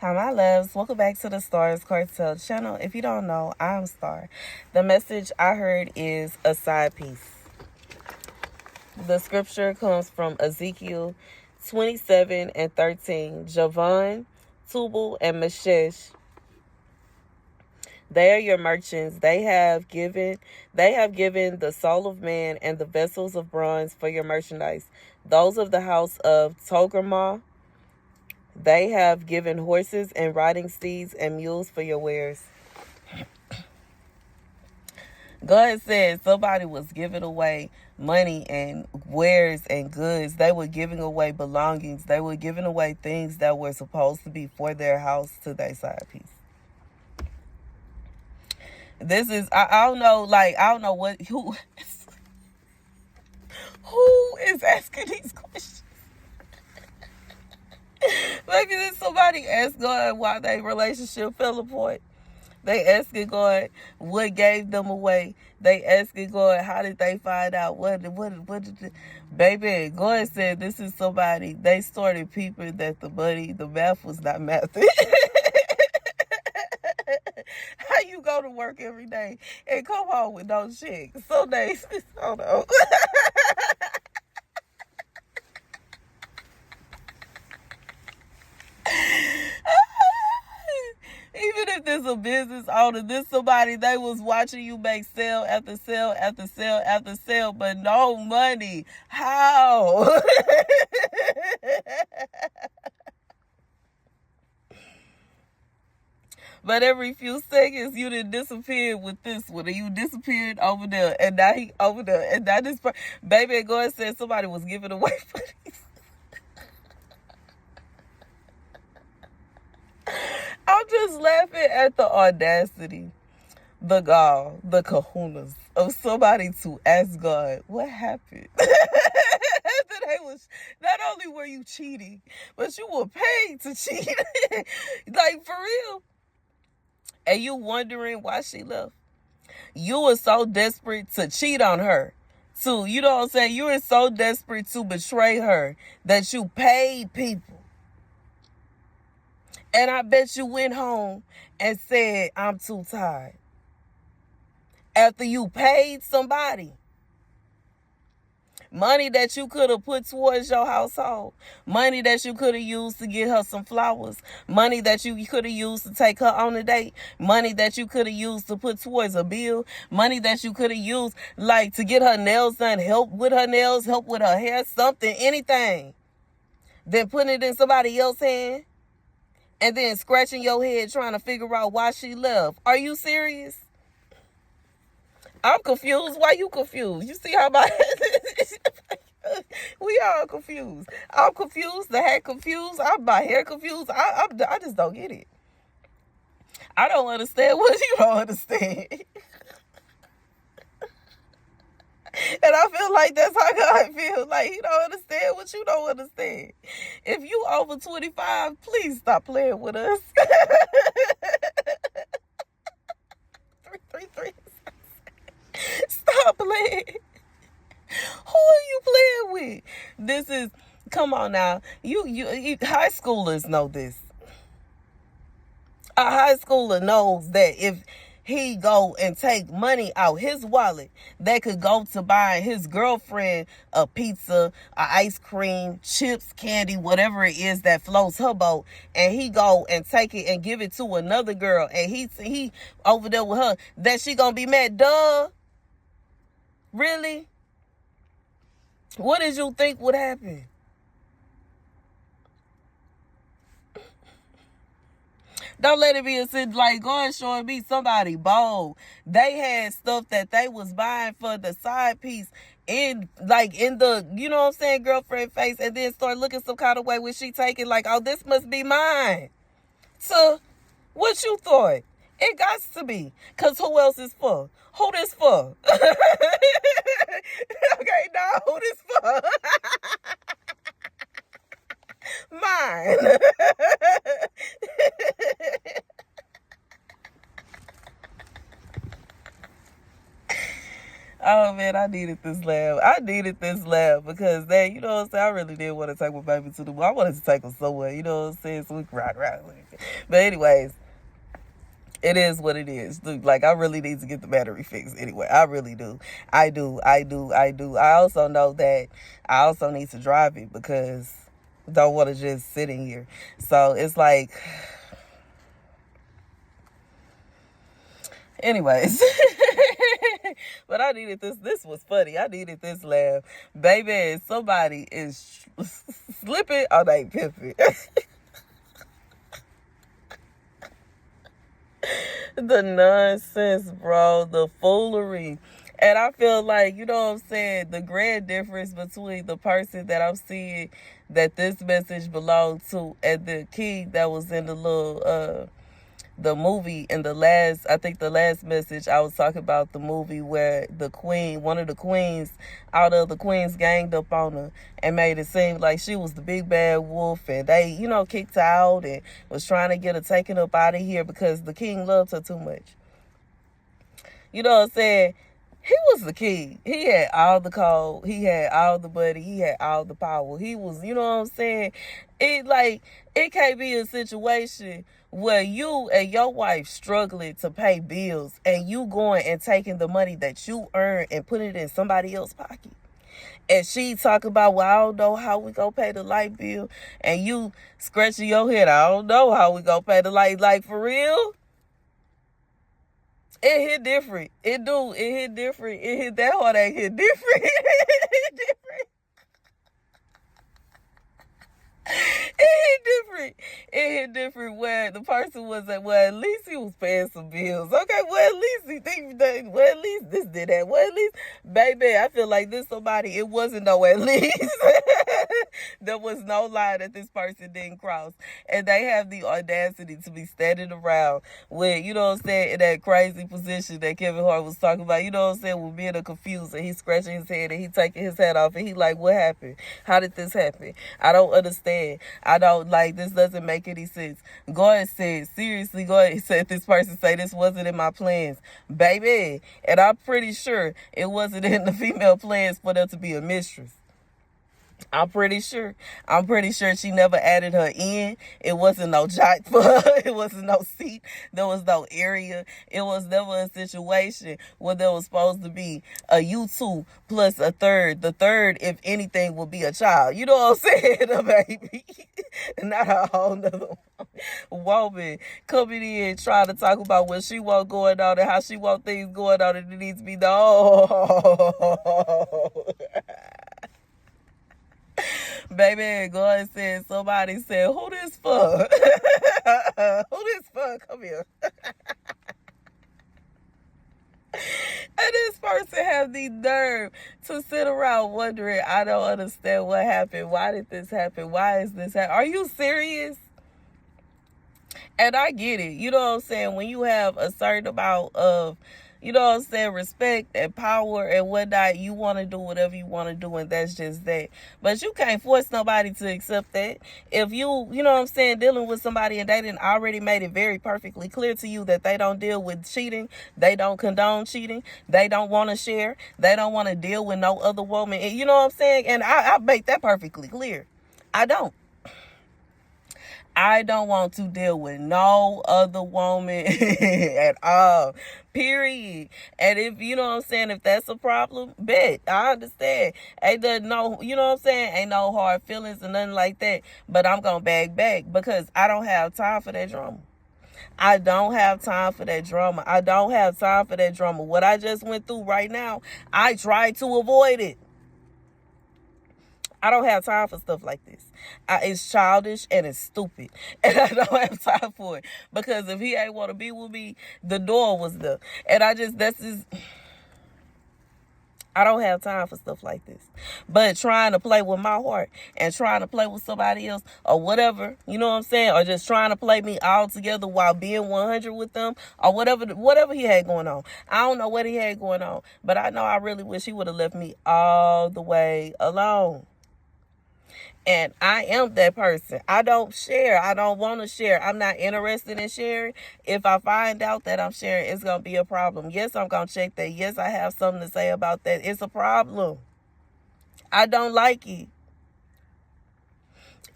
Hi, my loves. Welcome back to the Stars Cartel channel. If you don't know, I'm Star. The message I heard is a side piece. The scripture comes from Ezekiel 27:13. Javan, Tubal, and Meshesh, they are your merchants. They have given the soul of man and the vessels of bronze for your merchandise. Those of the house of Togarmah, they have given horses and riding steeds and mules for your wares. God said somebody was giving away money and wares and goods. They were giving away belongings. They were giving away things that were supposed to be for their house to their side piece. This is, I don't know, like, I don't know who is asking these questions. Maybe there's somebody asked God why their relationship fell apart. They asking God what gave them away. They asking God how did they find out what did baby, God said this is somebody. They started peeping that the math was not mathing. How you go to work every day and come home with no check? Some days, hold on. Even if there's a business owner, this somebody, they was watching you make sale after sale after sale after sale, but no money. How? But every few seconds, you done disappeared with this one, and you disappeared over there, and now he over there, and now this baby, God said somebody was giving away for these. I'm just laughing at the audacity, the gall, the kahunas of somebody to ask God, what happened? Not only were you cheating, but you were paid to cheat. Like, for real. And you wondering why she left. You were so desperate to cheat on her. You know what I'm saying? You were so desperate to betray her that you paid people. And I bet you went home and said, I'm too tired. After you paid somebody. Money that you could have put towards your household. Money that you could have used to get her some flowers. Money that you could have used to take her on a date. Money that you could have used to put towards a bill. Money that you could have used like to get her nails done, help with her nails, help with her hair, something, anything. Then putting it in somebody else's hand. And then scratching your head trying to figure out why she left. Are you serious? I'm confused. Why you confused? You see how my... We all confused. I'm confused. The hat confused. I'm my hair confused. I just don't get it. I don't understand what you don't understand. And I feel like that's how God feels. Like he don't understand what you don't understand. If you over 25, please stop playing with us. 333. Stop playing. Who are you playing with? This is, come on now. You high schoolers know this. A high schooler knows that if he go and take money out his wallet that could go to buying his girlfriend a pizza, a ice cream, chips, candy, whatever it is that floats her boat, and he go and take it and give it to another girl, and he over there with her, that she gonna be mad. Duh. Really? What did you think would happen? Don't let it be a sin. Like, God showing me somebody bold. They had stuff that they was buying for the side piece in the, you know what I'm saying, girlfriend face, and then start looking some kind of way when she take it like, oh, this must be mine. So, what you thought? It got to be. Because who else is for? Who this for? Okay, now who this for? Mine. Oh, man. man, I needed this laugh. I needed this laugh because that, you know what I'm saying? I really did want to take my baby to the, I wanted to take him somewhere, you know what I'm saying? So we can ride around. But anyways, it is what it is. Like, I really need to get the battery fixed anyway. I really do. I do. I also know that I also need to drive it because I don't want to just sit in here. So it's like, anyways. But I needed this. This was funny. I needed this laugh. Baby, somebody is slipping on a pimping. The nonsense, bro. The foolery. And I feel like, you know what I'm saying, the grand difference between the person that I'm seeing that this message belonged to and the king that was in the little the movie in the last, I think the last message I was talking about, the movie where the queen, one of the queens out of the queens ganged up on her and made it seem like she was the big bad wolf, and they, you know, kicked her out and was trying to get her taken up out of here because the king loved her too much. You know what I'm saying? He was the king. He had all the code. He had all the money. He had all the power. He was, you know what I'm saying? It can't be a situation where you and your wife struggling to pay bills and you going and taking the money that you earn and putting it in somebody else's pocket. And she talk about, well, I don't know how we gonna pay the light bill. And you scratching your head, I don't know how we gonna pay the light. Like, for real? It hit different. It do. It hit different. It hit, that heartache hit different. It hit different. It hit different. It hit different where the person was at, well, at least he was paying some bills. Okay, well, at least he think that, well, at least this did that. Well, at least, baby, I feel like this somebody, it wasn't no at least. There was no line that this person didn't cross. And they have the audacity to be standing around with, you know what I'm saying, in that crazy position that Kevin Hart was talking about, you know what I'm saying, with being confused, and he's scratching his head and he taking his hat off and he like, what happened? How did this happen? I don't understand. I don't, like, this doesn't make any sense. God said, seriously, God said, this person say this wasn't in my plans. Baby, and I'm pretty sure it wasn't in the female plans for there to be a mistress. I'm pretty sure she never added her in. It wasn't no jot for her. It wasn't no seat. There was no area. It was never a situation where there was supposed to be a U2 plus a third. The third, if anything, would be a child. You know what I'm saying? A baby. Not a whole nother woman coming in trying to talk about what she want going on and how she want things going on, and it needs to be Baby, God said, somebody said, who this for? Who this for? Come here. And this person have the nerve to sit around wondering, I don't understand what happened. Why did this happen? Why is this happening? Are you serious? And I get it. You know what I'm saying? When you have a certain amount of, you know what I'm saying, respect and power and whatnot, you want to do whatever you want to do, and that's just that. But you can't force nobody to accept that. If you know what I'm saying, dealing with somebody and they didn't already made it very perfectly clear to you that they don't deal with cheating, they don't condone cheating, they don't want to share, they don't want to deal with no other woman. And you know what I'm saying? And I make that perfectly clear. I don't want to deal with no other woman at all. Period. And if, you know what I'm saying, if that's a problem, bet. I understand. Ain't no, you know what I'm saying? Ain't no hard feelings or nothing like that. But I'm going to bag back because I don't have time for that drama. I don't have time for that drama. I don't have time for that drama. What I just went through right now, I tried to avoid it. I don't have time for stuff like this. It's childish and it's stupid. And I don't have time for it. Because if he ain't want to be with me, the door was there. And I don't have time for stuff like this. But trying to play with my heart and trying to play with somebody else or whatever, you know what I'm saying? Or just trying to play me all together while being 100 with them or whatever he had going on. I don't know what he had going on. But I know I really wish he would have left me all the way alone. And I am that person. I don't share. I don't want to share. I'm not interested in sharing. If I find out that I'm sharing, it's going to be a problem. Yes, I'm going to check that. Yes, I have something to say about that. It's a problem. I don't like it.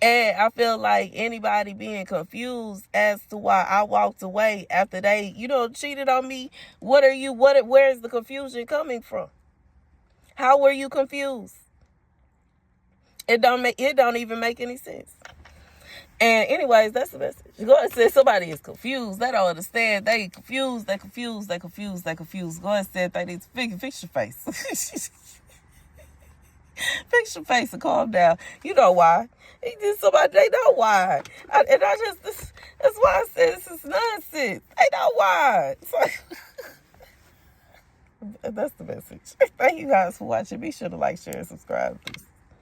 And I feel like anybody being confused as to why I walked away after they, cheated on me. Where is the confusion coming from? How were you confused? It don't even make any sense. And anyways, that's the message. Go and say somebody is confused. They don't understand. They confused. They confused. They confused. They confused. Go and say they need to fix your face. Fix your face and calm down. You know why? They know why. That's why I said this is nonsense. They know why. That's the message. Thank you guys for watching. Be sure to like, share, and subscribe. Please.